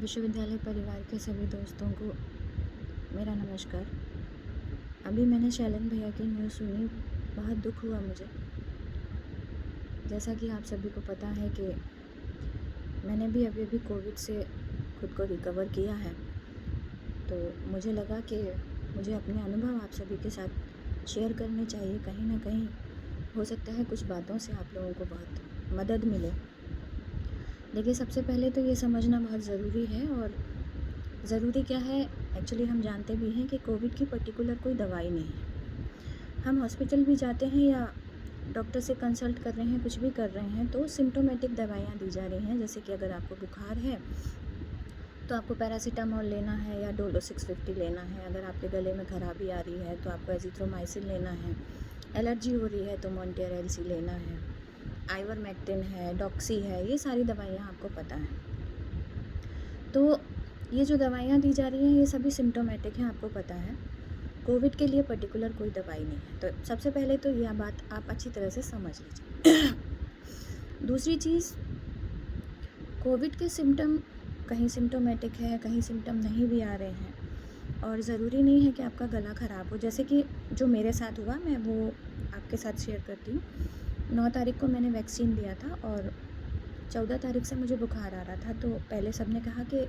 विश्वविद्यालय परिवार के सभी दोस्तों को मेरा नमस्कार। अभी मैंने शैलन भैया की न्यूज़ सुनी, बहुत दुख हुआ मुझे। जैसा कि आप सभी को पता है कि मैंने भी अभी कोविड से खुद को रिकवर किया है, तो मुझे लगा कि मुझे अपने अनुभव आप सभी के साथ शेयर करने चाहिए। कहीं ना कहीं हो सकता है कुछ बातों से आप लोगों को बहुत मदद मिले। देखिए, सबसे पहले तो ये समझना बहुत ज़रूरी है, और ज़रूरी क्या है, एक्चुअली हम जानते भी हैं कि कोविड की पर्टिकुलर कोई दवाई नहीं है। हम हॉस्पिटल भी जाते हैं या डॉक्टर से कंसल्ट कर रहे हैं, कुछ भी कर रहे हैं, तो सिम्टोमेटिक दवाइयाँ दी जा रही हैं। जैसे कि अगर आपको बुखार है तो आपको पैरासीटामोल लेना है या डोलो 650 लेना है। अगर आपके गले में खराबी आ रही है तो आपको एजिथ्रोमाइसिन लेना है। एलर्जी हो रही है तो मॉन्टेयर एलसी लेना है। आइवरमेक्टिन है, डॉक्सी है, ये सारी दवाइयाँ आपको पता है। तो ये जो दवाइयाँ दी जा रही हैं ये सभी सिम्टोमेटिक हैं, आपको पता है। कोविड के लिए पर्टिकुलर कोई दवाई नहीं है। तो सबसे पहले तो यह बात आप अच्छी तरह से समझ लीजिए। दूसरी चीज़, कोविड के सिम्टम कहीं सिम्टोमेटिक है, कहीं सिम्टम नहीं भी आ रहे हैं, और ज़रूरी नहीं है कि आपका गला ख़राब हो। जैसे कि जो मेरे साथ हुआ, मैं वो आपके साथ शेयर करती हूँ। 9 तारीख को मैंने वैक्सीन लिया था और 14 तारीख से मुझे बुखार आ रहा था। तो पहले सबने कहा कि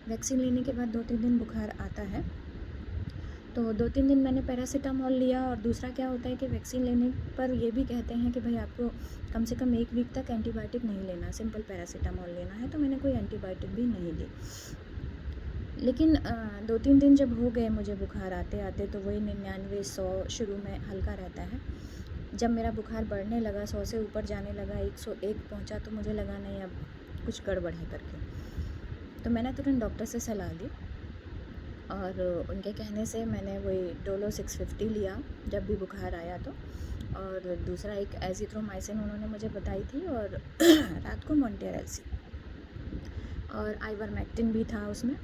वैक्सीन लेने के बाद 2-3 दिन बुखार आता है, तो 2-3 दिन मैंने पैरासीटामोल लिया। और दूसरा क्या होता है कि वैक्सीन लेने पर ये भी कहते हैं कि भाई आपको कम से कम 1 वीक तक एंटीबायोटिक नहीं लेना, सिंपल पैरासीटामोल लेना है। तो मैंने कोई एंटीबायोटिक भी नहीं ली। लेकिन 2-3 दिन जब हो गए मुझे बुखार आते आते, तो वही 99-100 शुरू में हल्का रहता है। जब मेरा बुखार बढ़ने लगा, 100 से ऊपर जाने लगा, 101 पहुंचा, तो मुझे लगा नहीं, अब कुछ गड़बड़ है करके। तो मैंने तुरंत डॉक्टर से सलाह ली और उनके कहने से मैंने वही डोलो 650 लिया जब भी बुखार आया तो। और दूसरा एक एजिथ्रोमाइसिन उन्होंने मुझे बताई थी, और रात को मॉन्टेयर एलसी और आइवरमेक्टिन भी था उसमें।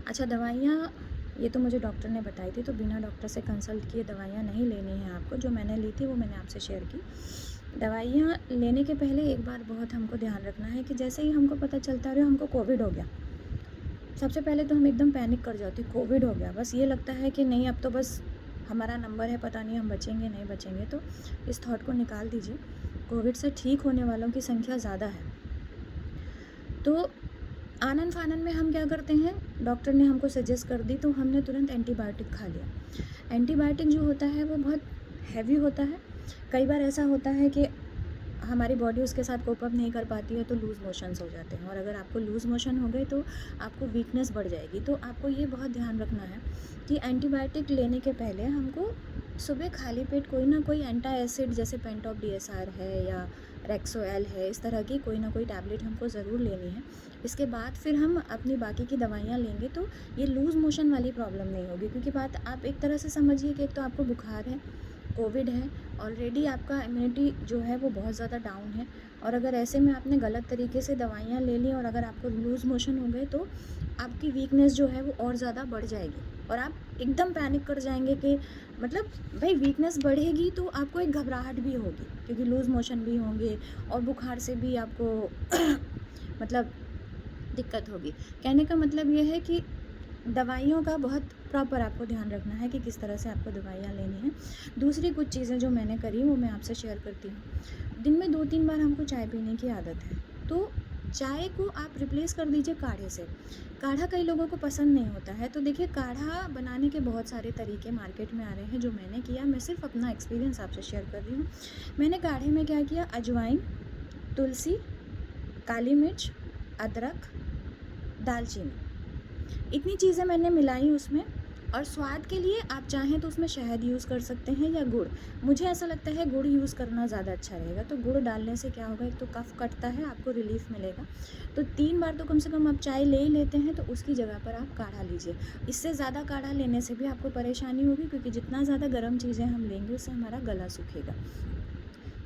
अच्छा, दवाइयाँ ये तो मुझे डॉक्टर ने बताई थी, तो बिना डॉक्टर से कंसल्ट किए दवाइयाँ नहीं लेनी है आपको। जो मैंने ली थी वो मैंने आपसे शेयर की। दवाइयाँ लेने के पहले एक बार बहुत हमको ध्यान रखना है कि जैसे ही हमको पता चलता है हमको कोविड हो गया, सबसे पहले तो हम एकदम पैनिक कर जाते हैं, कोविड हो गया। बस ये लगता है कि नहीं, अब तो बस हमारा नंबर है, पता नहीं हम बचेंगे नहीं बचेंगे। तो इस थॉट को निकाल दीजिए। कोविड से ठीक होने वालों की संख्या ज़्यादा है। तो आनन फानन में हम क्या करते हैं, डॉक्टर ने हमको सजेस्ट कर दी तो हमने तुरंत एंटीबायोटिक खा लिया। एंटीबायोटिक जो होता है वो बहुत हैवी होता है। कई बार ऐसा होता है कि हमारी बॉडी उसके साथ कोप अप नहीं कर पाती है, तो लूज़ मोशंस हो जाते हैं। और अगर आपको लूज़ मोशन हो गए तो आपको वीकनेस बढ़ जाएगी। तो आपको ये बहुत ध्यान रखना है कि एंटीबायोटिक लेने के पहले हमको सुबह खाली पेट कोई ना कोई एंटा एसिड, जैसे पेंटॉप डीएसआर है या रेक्सोएल है, इस तरह की कोई ना कोई टैबलेट हमको ज़रूर लेनी है। इसके बाद फिर हम अपनी बाकी की दवाइयाँ लेंगे, तो ये लूज़ मोशन वाली प्रॉब्लम नहीं होगी। क्योंकि बात आप एक तरह से समझिए कि एक तो आपको बुखार है, कोविड है, ऑलरेडी आपका इम्यूनिटी जो है वो बहुत ज़्यादा डाउन है, और अगर ऐसे में आपने गलत तरीके से दवाइयाँ ले ली और अगर आपको लूज़ मोशन हो गए, तो आपकी वीकनेस जो है वो और ज़्यादा बढ़ जाएगी और आप एकदम पैनिक कर जाएंगे कि मतलब भाई वीकनेस बढ़ेगी तो आपको एक घबराहट भी होगी, क्योंकि लूज़ मोशन भी होंगे और बुखार से भी आपको मतलब दिक्कत होगी। कहने का मतलब ये है कि दवाइयों का बहुत प्रॉपर आपको ध्यान रखना है कि किस तरह से आपको दवाइयाँ लेनी हैं। दूसरी कुछ चीज़ें जो मैंने करी वो मैं आपसे शेयर करती हूँ। दिन में 2-3 बार हमको चाय पीने की आदत है, तो चाय को आप रिप्लेस कर दीजिए काढ़े से। काढ़ा कई लोगों को पसंद नहीं होता है, तो देखिए, काढ़ा बनाने के बहुत सारे तरीके मार्केट में आ रहे हैं। जो मैंने किया, मैं सिर्फ अपना एक्सपीरियंस आपसे शेयर कर रही हूँ। मैंने काढ़े में क्या किया, अजवाइन, तुलसी, काली मिर्च, अदरक, दालचीनी, इतनी चीज़ें मैंने मिलाई उसमें। और स्वाद के लिए आप चाहें तो उसमें शहद यूज़ कर सकते हैं या गुड़। मुझे ऐसा लगता है गुड़ यूज़ करना ज़्यादा अच्छा रहेगा। तो गुड़ डालने से क्या होगा, एक तो कफ कटता है, आपको रिलीफ मिलेगा। तो 3 बार तो कम से कम आप चाय ले ही लेते हैं, तो उसकी जगह पर आप काढ़ा लीजिए। इससे ज़्यादा काढ़ा लेने से भी आपको परेशानी होगी, क्योंकि जितना ज़्यादा गर्म चीज़ें हम लेंगे उससे हमारा गला सूखेगा।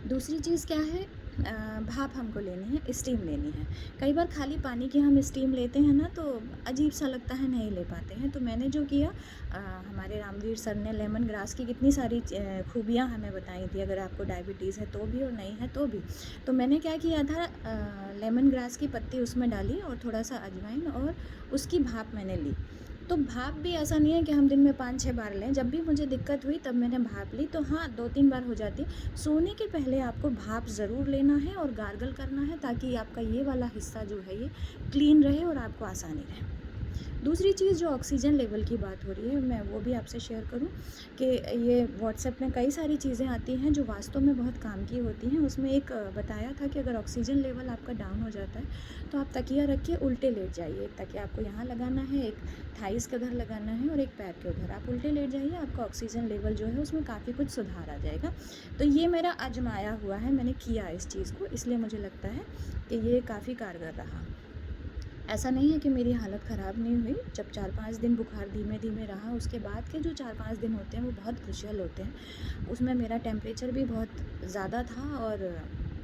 दूसरी चीज़ क्या है, भाप हमको लेनी है, स्टीम लेनी है। कई बार खाली पानी की हम स्टीम लेते हैं ना, तो अजीब सा लगता है, नहीं ले पाते हैं। तो मैंने जो किया, हमारे रामवीर सर ने लेमन ग्रास की कितनी सारी खूबियाँ हमें बताई थी, अगर आपको डायबिटीज़ है तो भी और नहीं है तो भी। तो मैंने क्या किया था, लेमन ग्रास की पत्ती उसमें डाली और थोड़ा सा अजवाइन, और उसकी भाप मैंने ली। तो भाप भी ऐसा नहीं है कि हम दिन में 5-6 बार लें, जब भी मुझे दिक्कत हुई तब मैंने भाप ली। तो हाँ, 2-3 बार हो जाती। सोने के पहले आपको भाप ज़रूर लेना है और गार्गल करना है, ताकि आपका ये वाला हिस्सा जो है ये क्लीन रहे और आपको आसानी रहे। दूसरी चीज़, जो ऑक्सीजन लेवल की बात हो रही है, मैं वो भी आपसे शेयर करूं कि ये व्हाट्सएप में कई सारी चीज़ें आती हैं जो वास्तव में बहुत काम की होती हैं। उसमें एक बताया था कि अगर ऑक्सीजन लेवल आपका डाउन हो जाता है तो आप तकिया रख के उल्टे लेट जाइए। एक तकिया आपको यहाँ लगाना है, एक थाइस के उधर लगाना है और एक पैर के उधर। आप उल्टे लेट जाइए, आपका ऑक्सीजन लेवल जो है उसमें काफ़ी कुछ सुधार आ जाएगा। तो ये मेरा आजमाया हुआ है, मैंने किया इस चीज़ को, इसलिए मुझे लगता है कि ये काफ़ी कारगर रहा। ऐसा नहीं है कि मेरी हालत ख़राब नहीं हुई। जब 4-5 दिन बुखार धीमे धीमे रहा, उसके बाद के जो 4-5 दिन होते हैं वो बहुत क्रुशियल होते हैं। उसमें मेरा टेम्परेचर भी बहुत ज़्यादा था और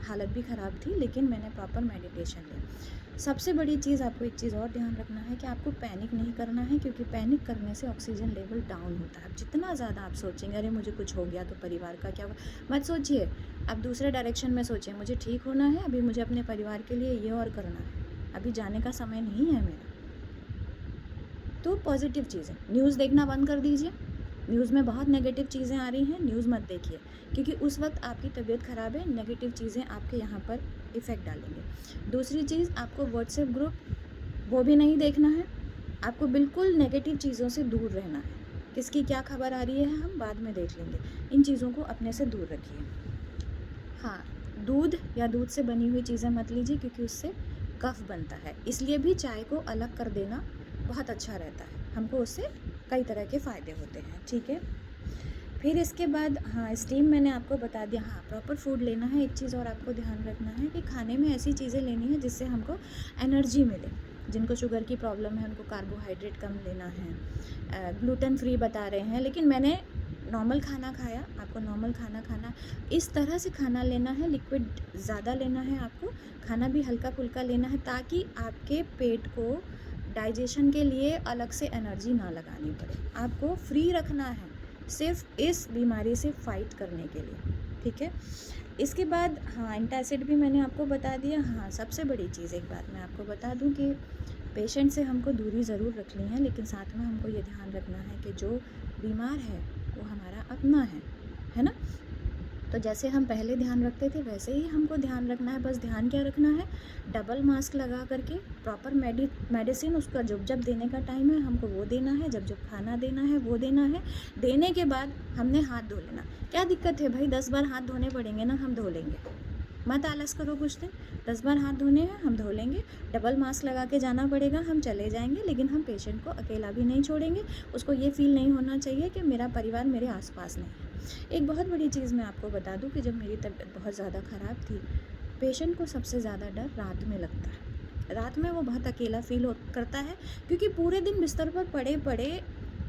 हालत भी ख़राब थी, लेकिन मैंने प्रॉपर मेडिटेशन लिया। सबसे बड़ी चीज़, आपको एक चीज़ और ध्यान रखना है कि आपको पैनिक नहीं करना है, क्योंकि पैनिक करने से ऑक्सीजन लेवल डाउन होता है। जितना ज़्यादा आप सोचेंगे, अरे मुझे कुछ हो गया तो परिवार का क्या, मत सोचिए। आप दूसरे डायरेक्शन में सोचिए, मुझे ठीक होना है, अभी मुझे अपने परिवार के लिए ये और करना है, अभी जाने का समय नहीं है मेरा। तो पॉजिटिव चीज़ें, न्यूज़ देखना बंद कर दीजिए। न्यूज़ में बहुत नेगेटिव चीज़ें आ रही हैं, न्यूज़ मत देखिए, क्योंकि उस वक्त आपकी तबीयत ख़राब है, नेगेटिव चीज़ें आपके यहाँ पर इफ़ेक्ट डालेंगे। दूसरी चीज़, आपको व्हाट्सएप ग्रुप वो भी नहीं देखना है। आपको बिल्कुल नेगेटिव चीज़ों से दूर रहना है। किसकी क्या खबर आ रही है हम बाद में देख लेंगे, इन चीज़ों को अपने से दूर रखिए। हाँ, दूध या दूध से बनी हुई चीज़ें मत लीजिए, क्योंकि उससे कफ बनता है। इसलिए भी चाय को अलग कर देना बहुत अच्छा रहता है, हमको उससे कई तरह के फ़ायदे होते हैं। ठीक है, फिर इसके बाद, हाँ, स्टीम मैंने आपको बता दिया। हाँ, प्रॉपर फूड लेना है। एक चीज़ और आपको ध्यान रखना है कि खाने में ऐसी चीज़ें लेनी है जिससे हमको एनर्जी मिले। जिनको शुगर की प्रॉब्लम है उनको कार्बोहाइड्रेट कम लेना है। ग्लूटेन फ्री बता रहे हैं, लेकिन मैंने नॉर्मल खाना खाया। आपको नॉर्मल खाना खाना, इस तरह से खाना लेना है, लिक्विड ज़्यादा लेना है आपको, खाना भी हल्का फुल्का लेना है, ताकि आपके पेट को डाइजेशन के लिए अलग से एनर्जी ना लगानी पड़े। आपको फ्री रखना है सिर्फ इस बीमारी से फाइट करने के लिए। ठीक है, इसके बाद हाँ, एंटासिड भी मैंने आपको बता दिया। हाँ, सबसे बड़ी चीज़ एक बात मैं आपको बता दूं कि पेशेंट से हमको दूरी ज़रूर रखनी है, लेकिन साथ में हमको ये ध्यान रखना है कि जो बीमार है वो हमारा अपना है ना। तो जैसे हम पहले ध्यान रखते थे वैसे ही हमको ध्यान रखना है। बस ध्यान क्या रखना है, डबल मास्क लगा करके प्रॉपर मेडिसिन उसका जब जब देने का टाइम है हमको वो देना है, जब जब खाना देना है वो देना है। देने के बाद हमने हाथ धो लेना। क्या दिक्कत है भाई, 10 बार हाथ धोने पड़ेंगे ना, हम धो लेंगे। मत आलस करो कुछ दिन, 10 बार हाथ धोने हैं हम धो लेंगे। डबल मास्क लगा के जाना पड़ेगा, हम चले जाएंगे, लेकिन हम पेशेंट को अकेला भी नहीं छोड़ेंगे। उसको ये फील नहीं होना चाहिए कि मेरा परिवार मेरे आसपास नहीं है। एक बहुत बड़ी चीज़ मैं आपको बता दूं कि जब मेरी तबीयत बहुत ज़्यादा ख़राब थी, पेशेंट को सबसे ज़्यादा डर रात में लगता है। रात में वो बहुत अकेला फील करता है, क्योंकि पूरे दिन बिस्तर पर पड़े पड़े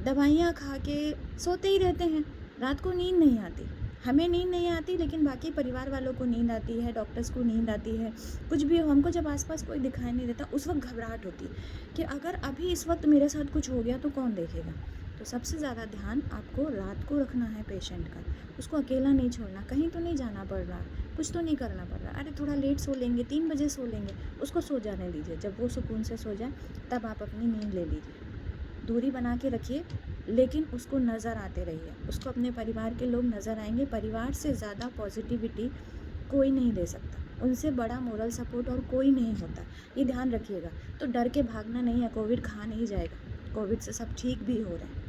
दवाइयाँ खा के सोते ही रहते हैं। रात को नींद नहीं आती, हमें नींद नहीं आती, लेकिन बाकी परिवार वालों को नींद आती है, डॉक्टर्स को नींद आती है, कुछ भी हो। हमको जब आसपास कोई दिखाई नहीं देता उस वक्त घबराहट होती कि अगर अभी इस वक्त मेरे साथ कुछ हो गया तो कौन देखेगा। तो सबसे ज़्यादा ध्यान आपको रात को रखना है पेशेंट का। उसको अकेला नहीं छोड़ना, कहीं तो नहीं जाना पड़ रहा, कुछ तो नहीं करना पड़ रहा। अरे थोड़ा लेट सो लेंगे, 3 बजे सो लेंगे, उसको सो जाने दीजिए। जब वो सुकून से सो जाए तब आप अपनी नींद ले लीजिए। दूरी बना के रखिए, लेकिन उसको नज़र आते रहिए। उसको अपने परिवार के लोग नज़र आएंगे। परिवार से ज़्यादा पॉजिटिविटी कोई नहीं दे सकता, उनसे बड़ा मोरल सपोर्ट और कोई नहीं होता, ये ध्यान रखिएगा। तो डर के भागना नहीं है, कोविड खा नहीं जाएगा। कोविड से सब ठीक भी हो रहे हैं।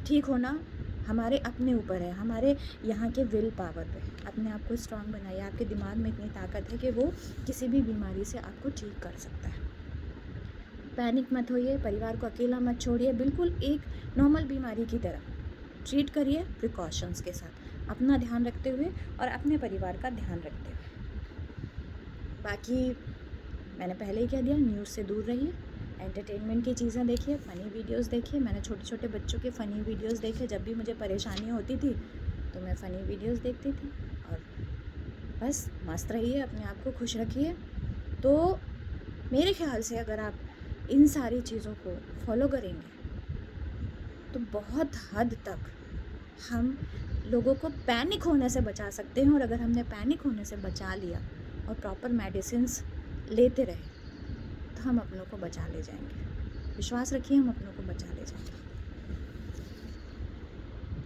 ठीक होना हमारे अपने ऊपर है, हमारे यहाँ के विल पावर पे। अपने आप को स्ट्रांग बनाइए। आपके दिमाग में इतनी ताकत है कि वो किसी भी बीमारी से आपको ठीक कर सकता है। पैनिक मत होइए, परिवार को अकेला मत छोड़िए, बिल्कुल एक नॉर्मल बीमारी की तरह ट्रीट करिए, प्रिकॉशंस के साथ, अपना ध्यान रखते हुए और अपने परिवार का ध्यान रखते हुए। बाकी मैंने पहले ही कह दिया, न्यूज़ से दूर रहिए, एंटरटेनमेंट की चीज़ें देखिए, फ़नी वीडियोस देखिए। मैंने छोटे छोटे बच्चों के फ़नी वीडियोस देखे। जब भी मुझे परेशानी होती थी तो मैं फ़नी वीडियोस देखती थी और बस मस्त रहिए, अपने आप को खुश रखिए। तो मेरे ख़्याल से अगर आप इन सारी चीज़ों को फ़ॉलो करेंगे, तो बहुत हद तक हम लोगों को पैनिक होने से बचा सकते हैं। और अगर हमने पैनिक होने से बचा लिया और प्रॉपर मेडिसिन्स लेते रहे, तो हम अपनों को बचा ले जाएँगे। विश्वास रखिए, हम अपनों को बचा ले जाएँगे।